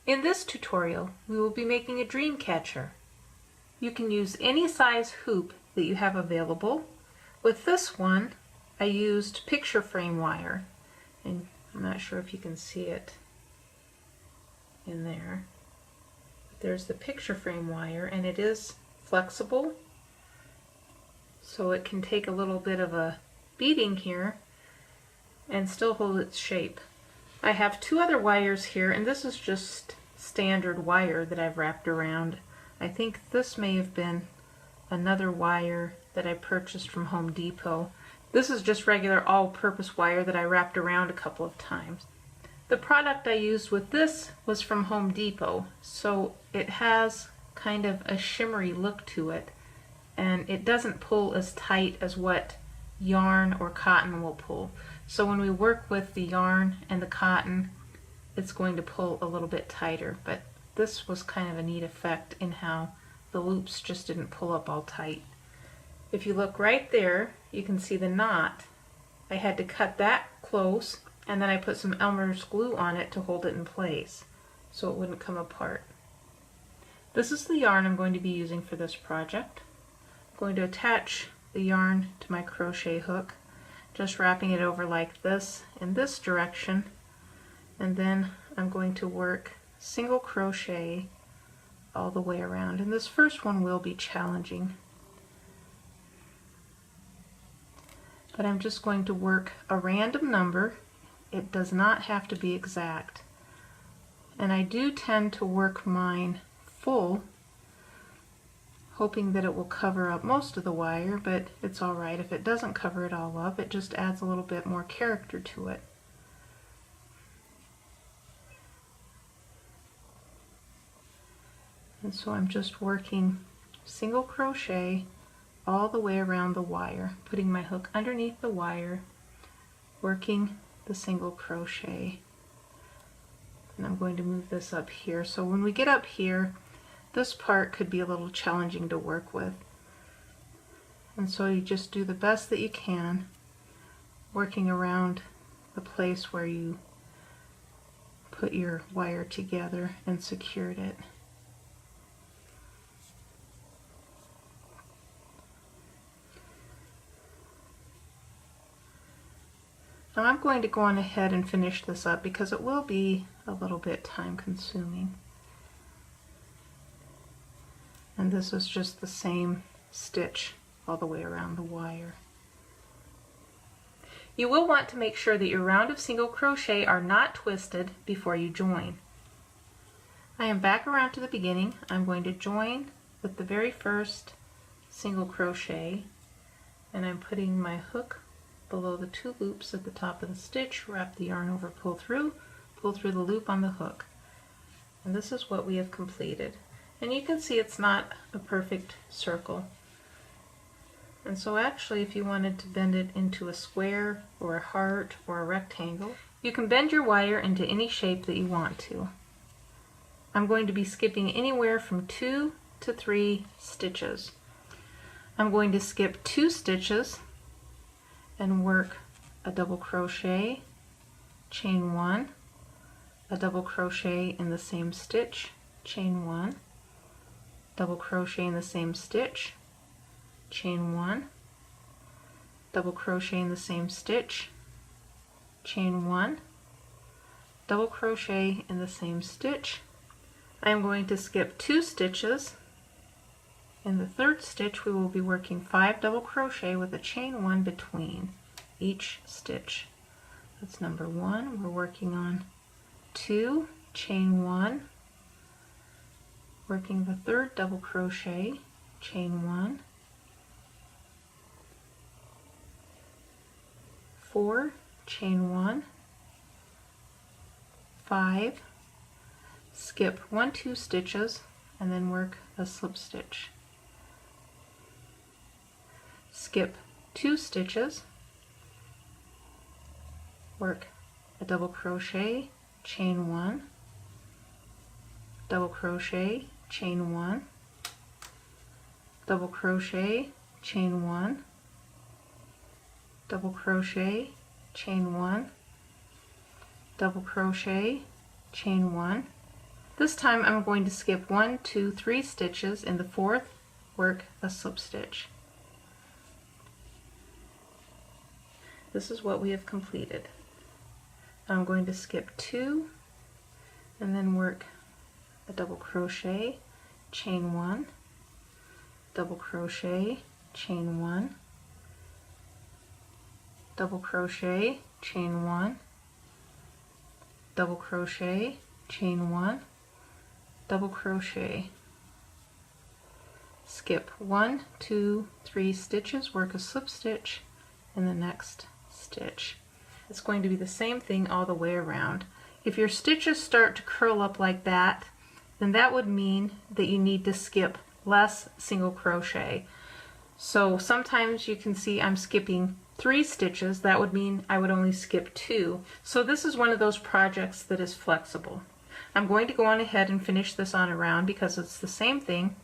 In this tutorial, we will be making a dream catcher. You can use any size hoop that you have available. With this one, I used picture frame wire, and I'm not sure if you can see it in there. There's the picture frame wire, and it is flexible, so it can take a little bit of a beating here and still hold its shape. I have two other wires here, and this is just standard wire that I've wrapped around. I think this may have been another wire that I purchased from Home Depot. This is just regular all-purpose wire that I wrapped around a couple of times. The product I used with this was from Home Depot, so it has kind of a shimmery look to it, and it doesn't pull as tight as what yarn or cotton will pull. So when we work with the yarn and the cotton, it's going to pull a little bit tighter, but this was kind of a neat effect in how the loops just didn't pull up all tight. If you look right there, you can see the knot. I had to cut that close, and then I put some Elmer's glue on it to hold it in place so it wouldn't come apart. This is the yarn I'm going to be using for this project. I'm going to attach the yarn to my crochet hook, just wrapping it over like this in this direction, and then I'm going to work single crochet all the way around, and this first one will be challenging, but I'm just going to work a random number. It does not have to be exact, and I do tend to work mine full, hoping that it will cover up most of the wire, but it's alright if it doesn't cover it all up. It just adds a little bit more character to it. And so I'm just working single crochet all the way around the wire, putting my hook underneath the wire, working the single crochet. And I'm going to move this up here. So when we get up here, this part could be a little challenging to work with. And so you just do the best that you can, working around the place where you put your wire together and secured it. Now I'm going to go on ahead and finish this up because it will be a little bit time consuming. And this is just the same stitch all the way around the wire. You will want to make sure that your round of single crochet are not twisted before you join. I am back around to the beginning. I'm going to join with the very first single crochet, and I'm putting my hook below the two loops at the top of the stitch, wrap the yarn over, pull through the loop on the hook. And this is what we have completed. And you can see it's not a perfect circle. And so actually, if you wanted to bend it into a square or a heart or a rectangle, you can bend your wire into any shape that you want to. I'm going to be skipping anywhere from 2 to 3 stitches. I'm going to skip 2 stitches and work a double crochet, chain 1, a double crochet in the same stitch, chain 1, double crochet in the same stitch, chain 1, double crochet in the same stitch, chain 1, double crochet in the same stitch. I am going to skip 2 stitches. In the third stitch we will be working 5 double crochet with a chain 1 between each stitch. That's number 1. We're working on 2, chain 1, working the third double crochet, chain 1, 4, chain 1, 5, skip 1, 2 stitches, and then work a slip stitch. Skip 2 stitches, work a double crochet, chain 1, double crochet, chain 1, double crochet, chain 1, double crochet, chain 1, double crochet, chain 1, This time I'm going to skip 1, 2, 3 stitches. In the fourth, work a slip stitch. This is what we have completed. I'm going to skip 2 and then work a double crochet, chain 1, double crochet, chain 1, double crochet, chain 1, double crochet, chain 1, double crochet. Skip 1, 2, 3 stitches, work a slip stitch in the next stitch. It's going to be the same thing all the way around. If your stitches start to curl up like that, then that would mean that you need to skip less single crochet. So sometimes you can see I'm skipping 3 stitches. That would mean I would only skip 2. So this is one of those projects that is flexible. I'm going to go on ahead and finish this on around because it's the same thing,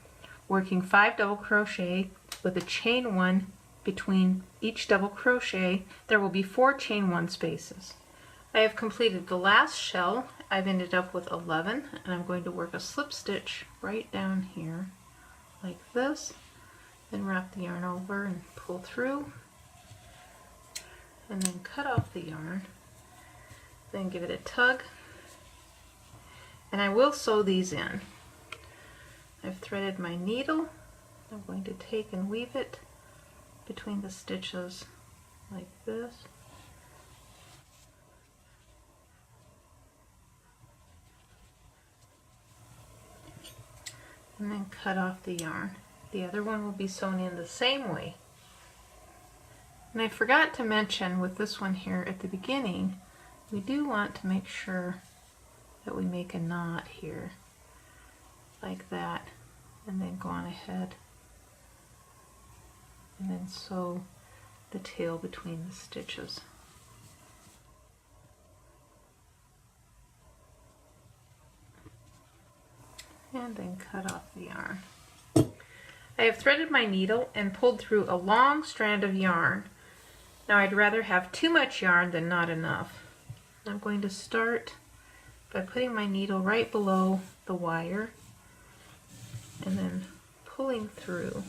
working 5 double crochet with a chain 1 between each double crochet. There will be 4 chain 1 spaces. I have completed the last shell. I've ended up with 11, and I'm going to work a slip stitch right down here like this, then wrap the yarn over and pull through, and then cut off the yarn, then give it a tug, and I will sew these in. I've threaded my needle. I'm going to take and weave it between the stitches like this. And then cut off the yarn. The other one will be sewn in the same way. And I forgot to mention with this one here at the beginning, we do want to make sure that we make a knot here like that, and then go on ahead and then sew the tail between the stitches. And then cut off the yarn. I have threaded my needle and pulled through a long strand of yarn. Now I'd rather have too much yarn than not enough. I'm going to start by putting my needle right below the wire and then pulling through.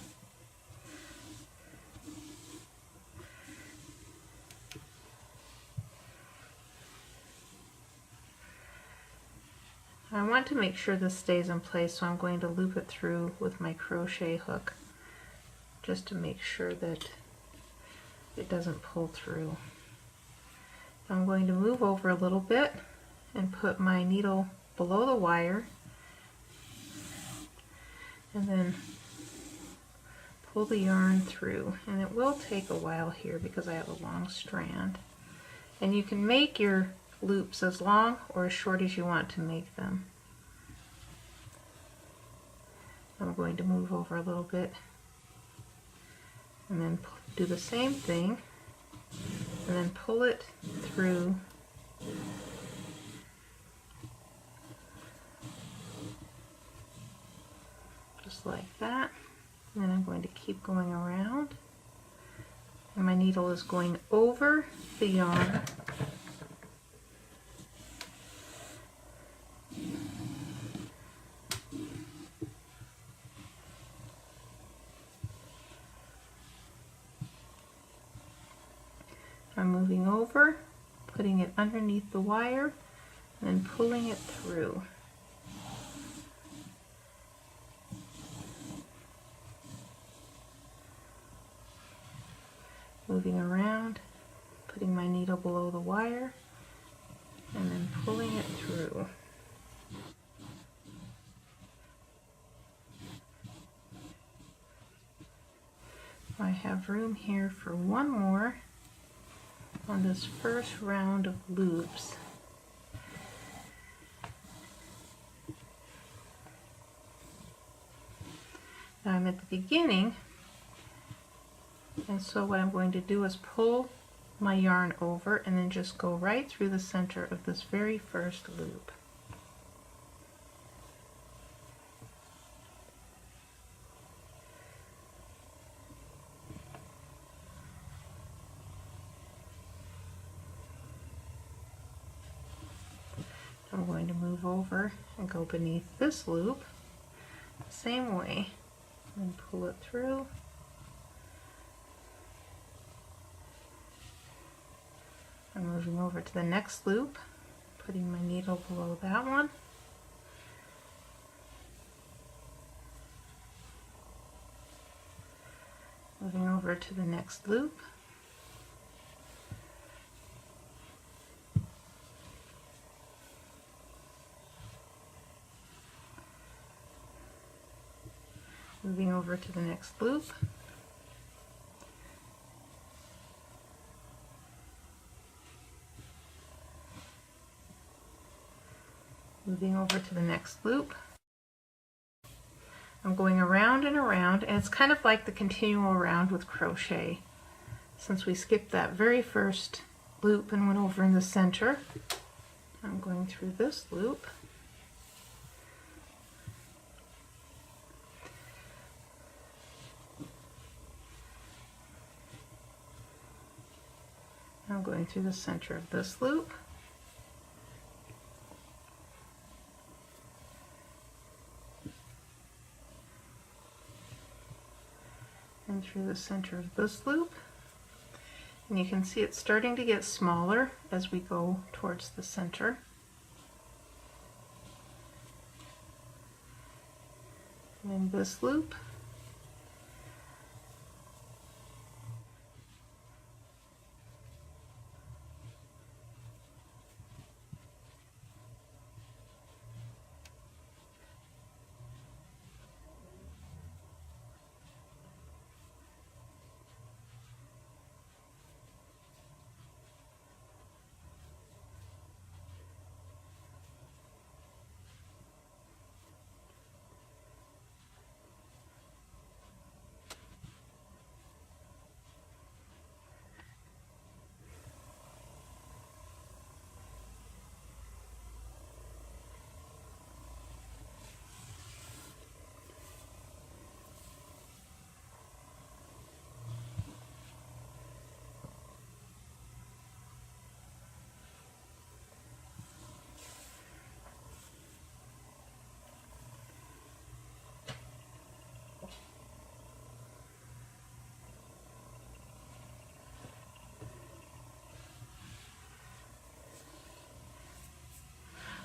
I want to make sure this stays in place, so I'm going to loop it through with my crochet hook just to make sure that it doesn't pull through. I'm going to move over a little bit and put my needle below the wire and then pull the yarn through. And it will take a while here because I have a long strand. And you can make your loops as long or as short as you want to make them. I'm going to move over a little bit and then do the same thing and then pull it through just like that. And then I'm going to keep going around, and my needle is going over the yarn I'm moving over, putting it underneath the wire, and then pulling it through. Moving around, putting my needle below the wire, and then pulling it through. I have room here for one more on this first round of loops. Now I'm at the beginning, and so what I'm going to do is pull my yarn over and then just go right through the center of this very first loop. I'm going to move over and go beneath this loop the same way and pull it through. I'm moving over to the next loop, putting my needle below that one. Moving over to the next loop. Moving over to the next loop. Moving over to the next loop. I'm going around and around, and it's kind of like the continual round with crochet. Since we skipped that very first loop and went over in the center, I'm going through this loop. I'm going through the center of this loop. And through the center of this loop. And you can see it's starting to get smaller as we go towards the center. And in this loop.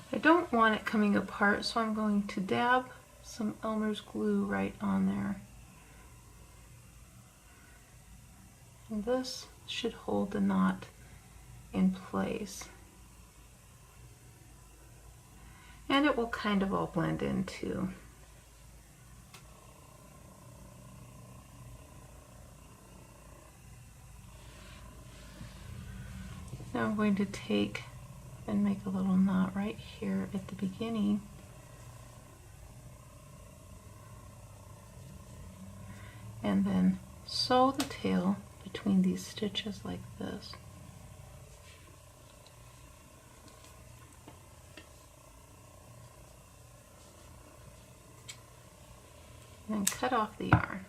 I don't want it coming apart, so I'm going to dab some Elmer's glue right on there. And this should hold the knot in place. And it will kind of all blend in too. Now I'm going to take and make a little knot right here at the beginning. And then sew the tail between these stitches like this. And then cut off the yarn.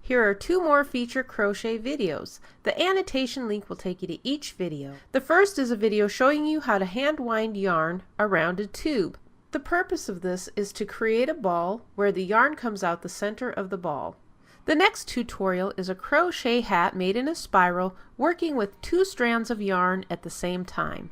Here are 2 more feature crochet videos. The annotation link will take you to each video. The first is a video showing you how to hand wind yarn around a tube. The purpose of this is to create a ball where the yarn comes out the center of the ball. The next tutorial is a crochet hat made in a spiral working with 2 strands of yarn at the same time.